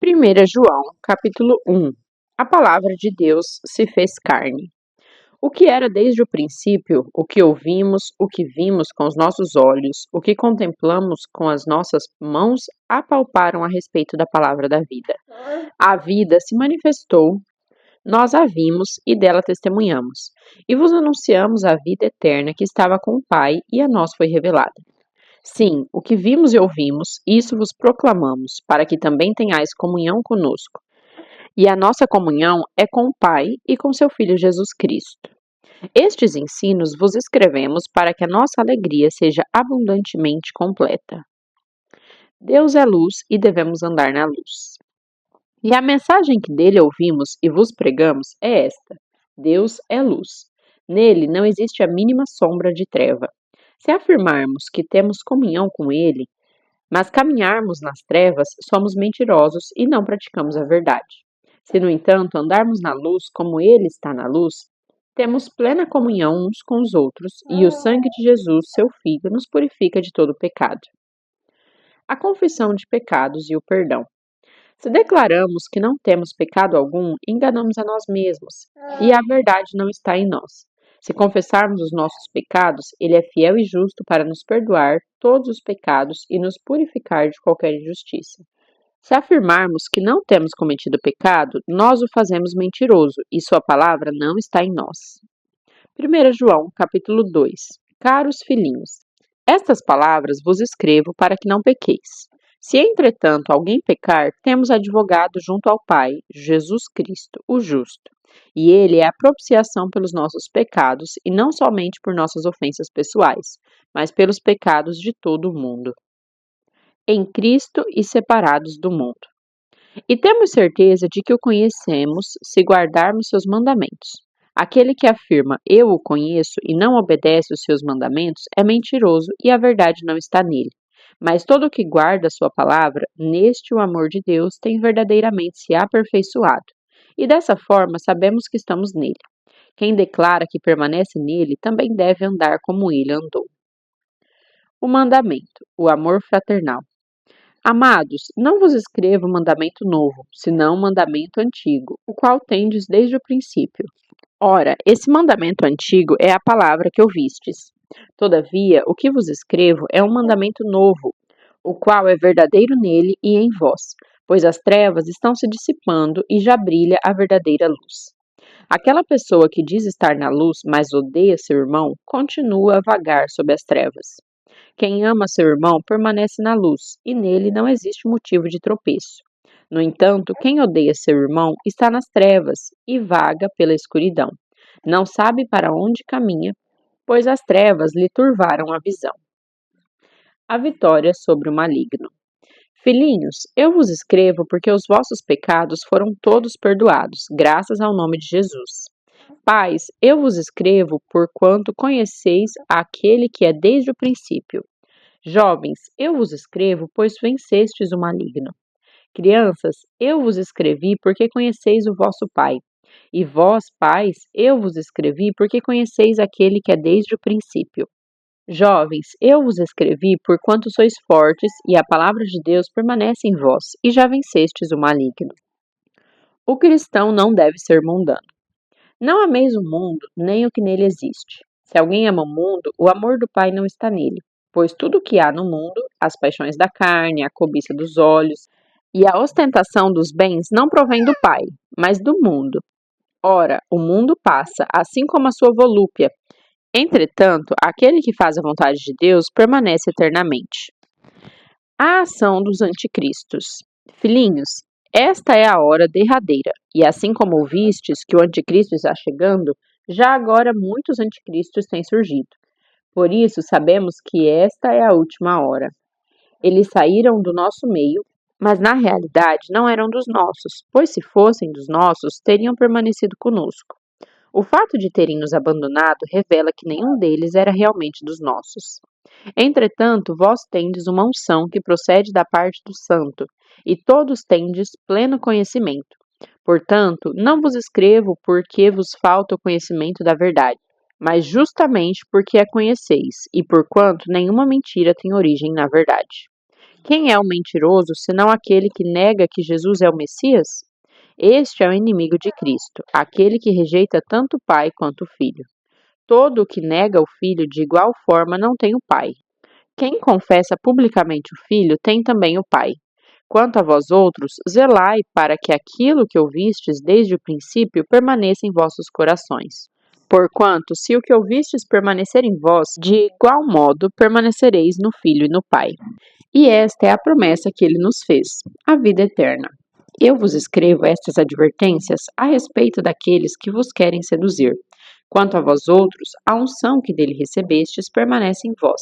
1 João, capítulo 1. A palavra de Deus se fez carne. O que era desde o princípio, o que ouvimos, o que vimos com os nossos olhos, o que contemplamos com as nossas mãos, apalparam a respeito da palavra da vida. A vida se manifestou, nós a vimos e dela testemunhamos, e vos anunciamos a vida eterna que estava com o Pai e a nós foi revelada. Sim, o que vimos e ouvimos, isso vos proclamamos, para que também tenhais comunhão conosco. E a nossa comunhão é com o Pai e com seu Filho Jesus Cristo. Estes ensinos vos escrevemos para que a nossa alegria seja abundantemente completa. Deus é luz e devemos andar na luz. E a mensagem que dele ouvimos e vos pregamos é esta: Deus é luz. Nele não existe a mínima sombra de treva. Se afirmarmos que temos comunhão com ele, mas caminharmos nas trevas, somos mentirosos e não praticamos a verdade. Se, no entanto, andarmos na luz como ele está na luz, temos plena comunhão uns com os outros, e o sangue de Jesus, seu Filho, nos purifica de todo pecado. A confissão de pecados e o perdão. Se declaramos que não temos pecado algum, enganamos a nós mesmos, e a verdade não está em nós. Se confessarmos os nossos pecados, ele é fiel e justo para nos perdoar todos os pecados e nos purificar de qualquer injustiça. Se afirmarmos que não temos cometido pecado, nós o fazemos mentiroso, e sua palavra não está em nós. 1 João, capítulo 2. Caros filhinhos, estas palavras vos escrevo para que não pequeis. Se, entretanto, alguém pecar, temos advogado junto ao Pai, Jesus Cristo, o justo. E ele é a propiciação pelos nossos pecados, e não somente por nossas ofensas pessoais, mas pelos pecados de todo o mundo. Em Cristo e separados do mundo. E temos certeza de que o conhecemos se guardarmos seus mandamentos. Aquele que afirma, eu o conheço, e não obedece os seus mandamentos, é mentiroso e a verdade não está nele. Mas todo o que guarda a sua palavra, neste o amor de Deus tem verdadeiramente se aperfeiçoado. E dessa forma sabemos que estamos nele. Quem declara que permanece nele também deve andar como ele andou. O mandamento, o amor fraternal. Amados, não vos escrevo mandamento novo, senão um mandamento antigo, o qual tendes desde o princípio. Ora, esse mandamento antigo é a palavra que ouvistes. Todavia, o que vos escrevo é um mandamento novo, o qual é verdadeiro nele e em vós, pois as trevas estão se dissipando e já brilha a verdadeira luz. Aquela pessoa que diz estar na luz, mas odeia seu irmão, continua a vagar sob as trevas. Quem ama seu irmão permanece na luz, e nele não existe motivo de tropeço. No entanto, quem odeia seu irmão está nas trevas e vaga pela escuridão. Não sabe para onde caminha, pois as trevas lhe turvaram a visão. A vitória sobre o maligno. Filhinhos, eu vos escrevo porque os vossos pecados foram todos perdoados, graças ao nome de Jesus. Pais, eu vos escrevo porquanto conheceis aquele que é desde o princípio. Jovens, eu vos escrevo, pois vencestes o maligno. Crianças, eu vos escrevi porque conheceis o vosso Pai. E vós, pais, eu vos escrevi porque conheceis aquele que é desde o princípio. Jovens, eu vos escrevi porquanto sois fortes e a palavra de Deus permanece em vós, e já vencestes o maligno. O cristão não deve ser mundano. Não ameis o mundo, nem o que nele existe. Se alguém ama o mundo, o amor do Pai não está nele. Pois tudo o que há no mundo, as paixões da carne, a cobiça dos olhos e a ostentação dos bens não provém do Pai, mas do mundo. Ora, o mundo passa, assim como a sua volúpia. Entretanto, aquele que faz a vontade de Deus permanece eternamente. A ação dos anticristos. Filhinhos, esta é a hora derradeira, e assim como ouvistes que o anticristo está chegando, já agora muitos anticristos têm surgido. Por isso sabemos que esta é a última hora. Eles saíram do nosso meio, mas na realidade não eram dos nossos, pois se fossem dos nossos, teriam permanecido conosco. O fato de terem nos abandonado revela que nenhum deles era realmente dos nossos. Entretanto, vós tendes uma unção que procede da parte do Santo, e todos tendes pleno conhecimento. Portanto, não vos escrevo porque vos falta o conhecimento da verdade, mas justamente porque a conheceis, e porquanto nenhuma mentira tem origem na verdade. Quem é o mentiroso, senão aquele que nega que Jesus é o Messias? Este é o inimigo de Cristo, aquele que rejeita tanto o Pai quanto o Filho. Todo o que nega o Filho de igual forma não tem o Pai. Quem confessa publicamente o Filho tem também o Pai. Quanto a vós outros, zelai para que aquilo que ouvistes desde o princípio permaneça em vossos corações. Porquanto, se o que ouvistes permanecer em vós, de igual modo permanecereis no Filho e no Pai. E esta é a promessa que ele nos fez, a vida eterna. Eu vos escrevo estas advertências a respeito daqueles que vos querem seduzir. Quanto a vós outros, a unção que dele recebestes permanece em vós,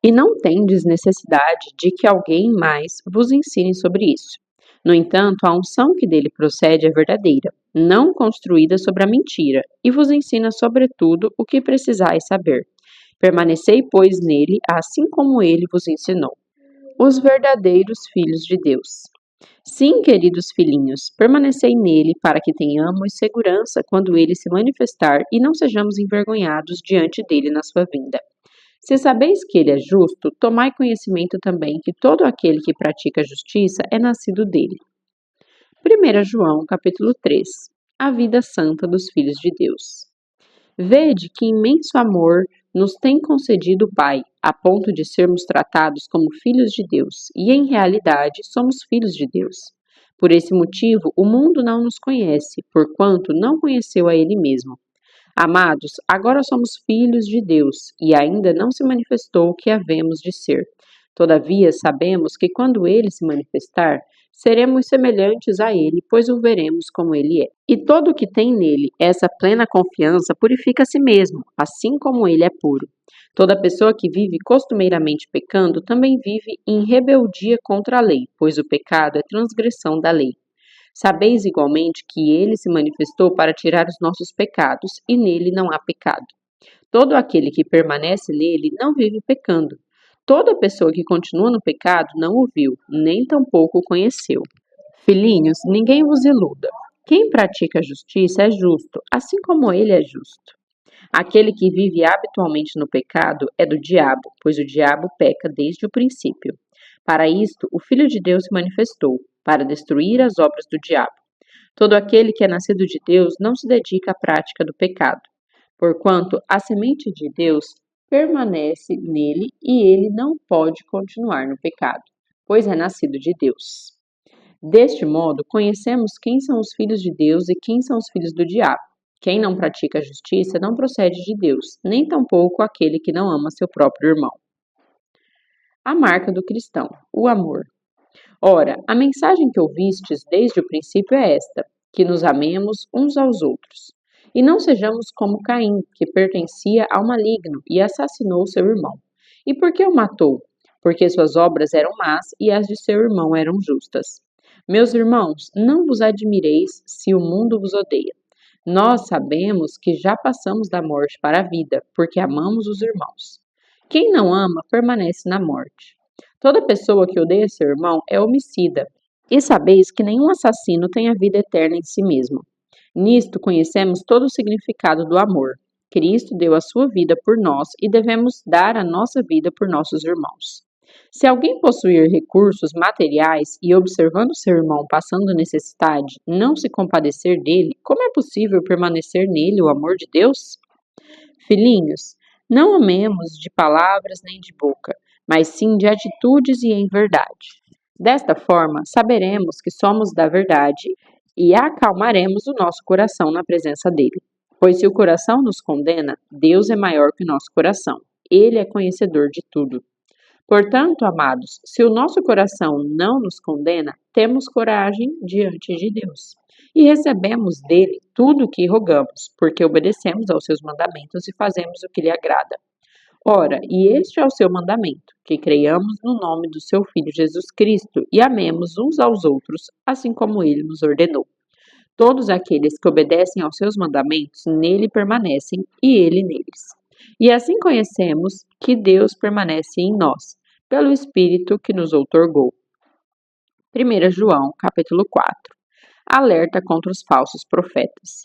e não tendes necessidade de que alguém mais vos ensine sobre isso. No entanto, a unção que dele procede é verdadeira, não construída sobre a mentira, e vos ensina sobretudo o que precisais saber. Permanecei, pois, nele, assim como ele vos ensinou. Os verdadeiros filhos de Deus. Sim, queridos filhinhos, permanecei nele para que tenhamos segurança quando ele se manifestar e não sejamos envergonhados diante dele na sua vinda. Se sabeis que ele é justo, tomai conhecimento também que todo aquele que pratica a justiça é nascido dele. 1 João, capítulo 3. A vida santa dos filhos de Deus. Vede que imenso amor nos tem concedido o Pai, a ponto de sermos tratados como filhos de Deus, e em realidade somos filhos de Deus. Por esse motivo, o mundo não nos conhece, porquanto não conheceu a Ele mesmo. Amados, agora somos filhos de Deus, e ainda não se manifestou o que havemos de ser. Todavia, sabemos que quando Ele se manifestar, seremos semelhantes a ele, pois o veremos como ele é. E todo o que tem nele essa plena confiança purifica a si mesmo, assim como ele é puro. Toda pessoa que vive costumeiramente pecando também vive em rebeldia contra a lei, pois o pecado é transgressão da lei. Sabeis igualmente que ele se manifestou para tirar os nossos pecados, e nele não há pecado. Todo aquele que permanece nele não vive pecando. Toda pessoa que continua no pecado não o viu, nem tampouco o conheceu. Filhinhos, ninguém vos iluda. Quem pratica a justiça é justo, assim como ele é justo. Aquele que vive habitualmente no pecado é do diabo, pois o diabo peca desde o princípio. Para isto, o Filho de Deus se manifestou, para destruir as obras do diabo. Todo aquele que é nascido de Deus não se dedica à prática do pecado, porquanto a semente de Deus permanece nele e ele não pode continuar no pecado, pois é nascido de Deus. Deste modo, conhecemos quem são os filhos de Deus e quem são os filhos do diabo. Quem não pratica a justiça não procede de Deus, nem tampouco aquele que não ama seu próprio irmão. A marca do cristão, o amor. Ora, a mensagem que ouvistes desde o princípio é esta, que nos amemos uns aos outros. E não sejamos como Caim, que pertencia ao maligno e assassinou seu irmão. E por que o matou? Porque suas obras eram más e as de seu irmão eram justas. Meus irmãos, não vos admireis se o mundo vos odeia. Nós sabemos que já passamos da morte para a vida, porque amamos os irmãos. Quem não ama permanece na morte. Toda pessoa que odeia seu irmão é homicida. E sabeis que nenhum assassino tem a vida eterna em si mesmo. Nisto conhecemos todo o significado do amor. Cristo deu a sua vida por nós e devemos dar a nossa vida por nossos irmãos. Se alguém possuir recursos materiais e observando seu irmão passando necessidade, não se compadecer dele, como é possível permanecer nele o amor de Deus? Filhinhos, não amemos de palavras nem de boca, mas sim de atitudes e em verdade. Desta forma, saberemos que somos da verdade e acalmaremos o nosso coração na presença dele. Pois se o coração nos condena, Deus é maior que o nosso coração. Ele é conhecedor de tudo. Portanto, amados, se o nosso coração não nos condena, temos coragem diante de Deus. E recebemos dele tudo o que rogamos, porque obedecemos aos seus mandamentos e fazemos o que lhe agrada. Ora, e este é o seu mandamento, que creiamos no nome do seu Filho Jesus Cristo e amemos uns aos outros, assim como ele nos ordenou. Todos aqueles que obedecem aos seus mandamentos nele permanecem e ele neles. E assim conhecemos que Deus permanece em nós, pelo Espírito que nos outorgou. 1 João, capítulo 4. Alerta contra os falsos profetas.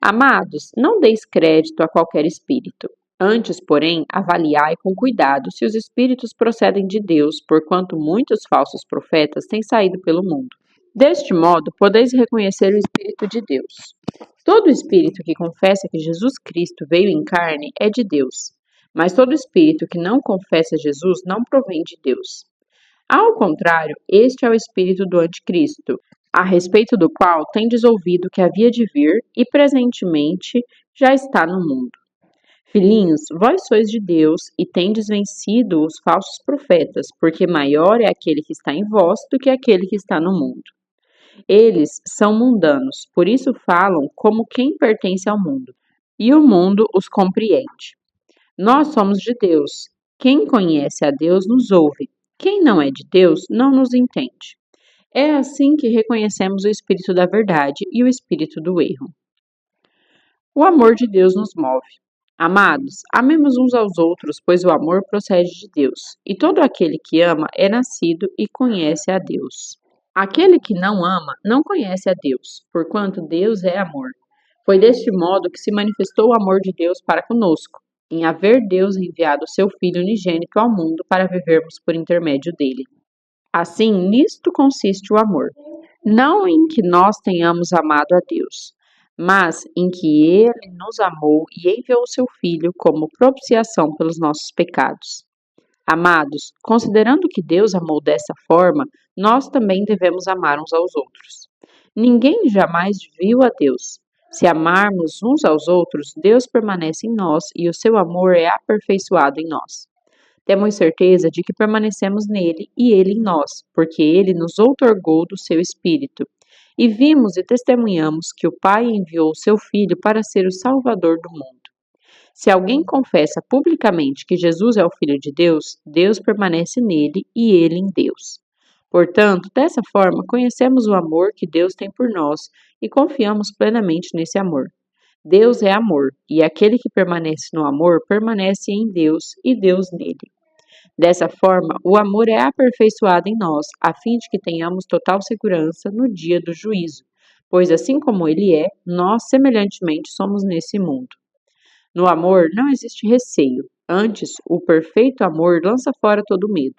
Amados, não deis crédito a qualquer espírito. Antes, porém, avaliai com cuidado se os espíritos procedem de Deus, porquanto muitos falsos profetas têm saído pelo mundo. Deste modo, podeis reconhecer o Espírito de Deus. Todo espírito que confessa que Jesus Cristo veio em carne é de Deus, mas todo espírito que não confessa Jesus não provém de Deus. Ao contrário, este é o espírito do anticristo, a respeito do qual tendes ouvido que havia de vir e presentemente já está no mundo. Filhinhos, vós sois de Deus e tendes vencido os falsos profetas, porque maior é aquele que está em vós do que aquele que está no mundo. Eles são mundanos, por isso falam como quem pertence ao mundo, e o mundo os compreende. Nós somos de Deus. Quem conhece a Deus nos ouve. Quem não é de Deus não nos entende. É assim que reconhecemos o espírito da verdade e o espírito do erro. O amor de Deus nos move. Amados, amemos uns aos outros, pois o amor procede de Deus, e todo aquele que ama é nascido e conhece a Deus. Aquele que não ama não conhece a Deus, porquanto Deus é amor. Foi deste modo que se manifestou o amor de Deus para conosco, em haver Deus enviado seu Filho unigênito ao mundo para vivermos por intermédio dele. Assim, nisto consiste o amor, não em que nós tenhamos amado a Deus, mas em que ele nos amou e enviou seu Filho como propiciação pelos nossos pecados. Amados, considerando que Deus amou dessa forma, nós também devemos amar uns aos outros. Ninguém jamais viu a Deus. Se amarmos uns aos outros, Deus permanece em nós e o seu amor é aperfeiçoado em nós. Temos certeza de que permanecemos nele e ele em nós, porque ele nos outorgou do seu Espírito. E vimos e testemunhamos que o Pai enviou o seu Filho para ser o Salvador do mundo. Se alguém confessa publicamente que Jesus é o Filho de Deus, Deus permanece nele e ele em Deus. Portanto, dessa forma, conhecemos o amor que Deus tem por nós e confiamos plenamente nesse amor. Deus é amor, e aquele que permanece no amor permanece em Deus e Deus nele. Dessa forma, o amor é aperfeiçoado em nós, a fim de que tenhamos total segurança no dia do juízo, pois assim como ele é, nós semelhantemente somos nesse mundo. No amor não existe receio, antes, o perfeito amor lança fora todo medo.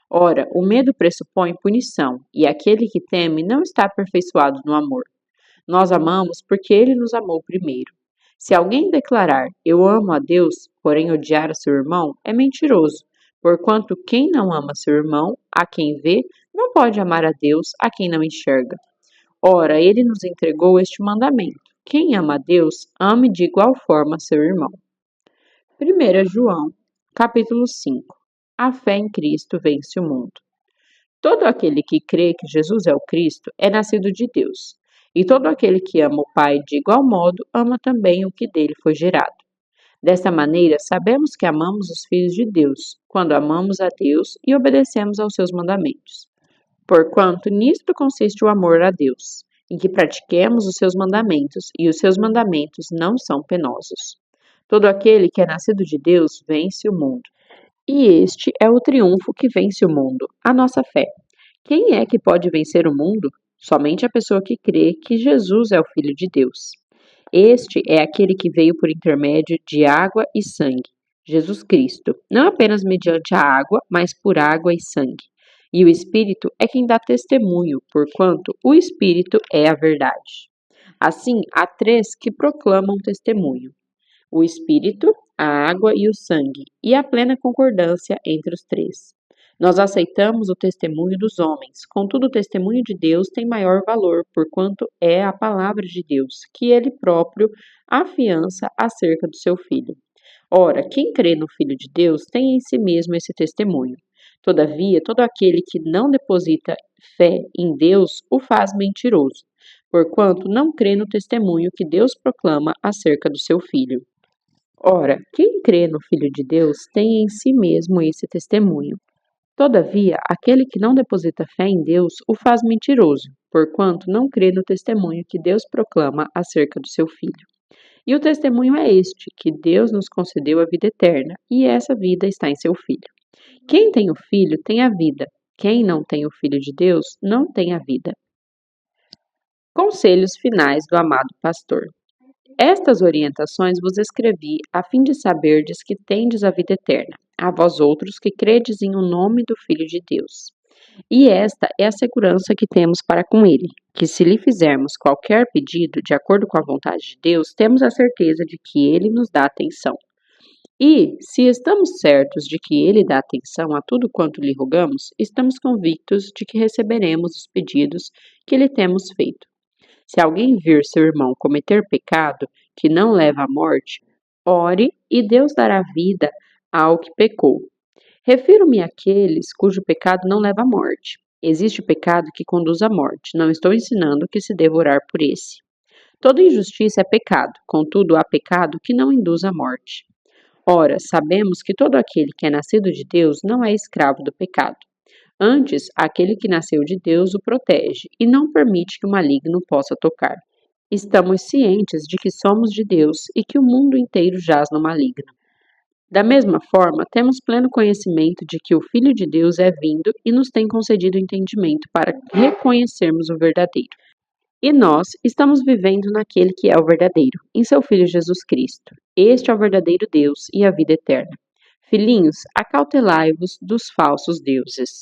Ora, o medo pressupõe punição, e aquele que teme não está aperfeiçoado no amor. Nós amamos porque ele nos amou primeiro. Se alguém declarar eu amo a Deus, porém odiar a seu irmão, é mentiroso, porquanto quem não ama seu irmão, a quem vê, não pode amar a Deus, a quem não enxerga. Ora, ele nos entregou este mandamento: quem ama a Deus, ame de igual forma seu irmão. 1 João, capítulo 5. A fé em Cristo vence o mundo. Todo aquele que crê que Jesus é o Cristo é nascido de Deus, e todo aquele que ama o Pai de igual modo ama também o que dele foi gerado. Desta maneira, sabemos que amamos os filhos de Deus, quando amamos a Deus e obedecemos aos seus mandamentos. Porquanto nisto consiste o amor a Deus, em que pratiquemos os seus mandamentos, e os seus mandamentos não são penosos. Todo aquele que é nascido de Deus vence o mundo. E este é o triunfo que vence o mundo, a nossa fé. Quem é que pode vencer o mundo? Somente a pessoa que crê que Jesus é o Filho de Deus. Este é aquele que veio por intermédio de água e sangue, Jesus Cristo, não apenas mediante a água, mas por água e sangue. E o Espírito é quem dá testemunho, porquanto o Espírito é a verdade. Assim, há três que proclamam testemunho: o Espírito, a água e o sangue, e a plena concordância entre os três. Nós aceitamos o testemunho dos homens, contudo o testemunho de Deus tem maior valor, porquanto é a palavra de Deus, que ele próprio afiança acerca do seu Filho. Ora, quem crê no Filho de Deus tem em si mesmo esse testemunho. Todavia, todo aquele que não deposita fé em Deus o faz mentiroso, porquanto não crê no testemunho que Deus proclama acerca do seu Filho. Ora, quem crê no Filho de Deus tem em si mesmo esse testemunho. Todavia, aquele que não deposita fé em Deus o faz mentiroso, porquanto não crê no testemunho que Deus proclama acerca do seu Filho. E o testemunho é este, que Deus nos concedeu a vida eterna, e essa vida está em seu Filho. Quem tem o Filho tem a vida. Quem não tem o Filho de Deus não tem a vida. Conselhos finais do amado pastor. Estas orientações vos escrevi, a fim de saberdes que tendes a vida eterna, a vós outros que credes em o nome do Filho de Deus. E esta é a segurança que temos para com ele, que se lhe fizermos qualquer pedido de acordo com a vontade de Deus, temos a certeza de que ele nos dá atenção. E, se estamos certos de que ele dá atenção a tudo quanto lhe rogamos, estamos convictos de que receberemos os pedidos que lhe temos feito. Se alguém vir seu irmão cometer pecado que não leva à morte, ore e Deus dará vida ao que pecou. Refiro-me àqueles cujo pecado não leva à morte. Existe pecado que conduz à morte. Não estou ensinando que se deva orar por esse. Toda injustiça é pecado, contudo há pecado que não induz à morte. Ora, sabemos que todo aquele que é nascido de Deus não é escravo do pecado. Antes, aquele que nasceu de Deus o protege e não permite que o maligno possa tocar. Estamos cientes de que somos de Deus e que o mundo inteiro jaz no maligno. Da mesma forma, temos pleno conhecimento de que o Filho de Deus é vindo e nos tem concedido entendimento para reconhecermos o verdadeiro. E nós estamos vivendo naquele que é o verdadeiro, em seu Filho Jesus Cristo. Este é o verdadeiro Deus e a vida eterna. Filhinhos, acautelai-vos dos falsos deuses.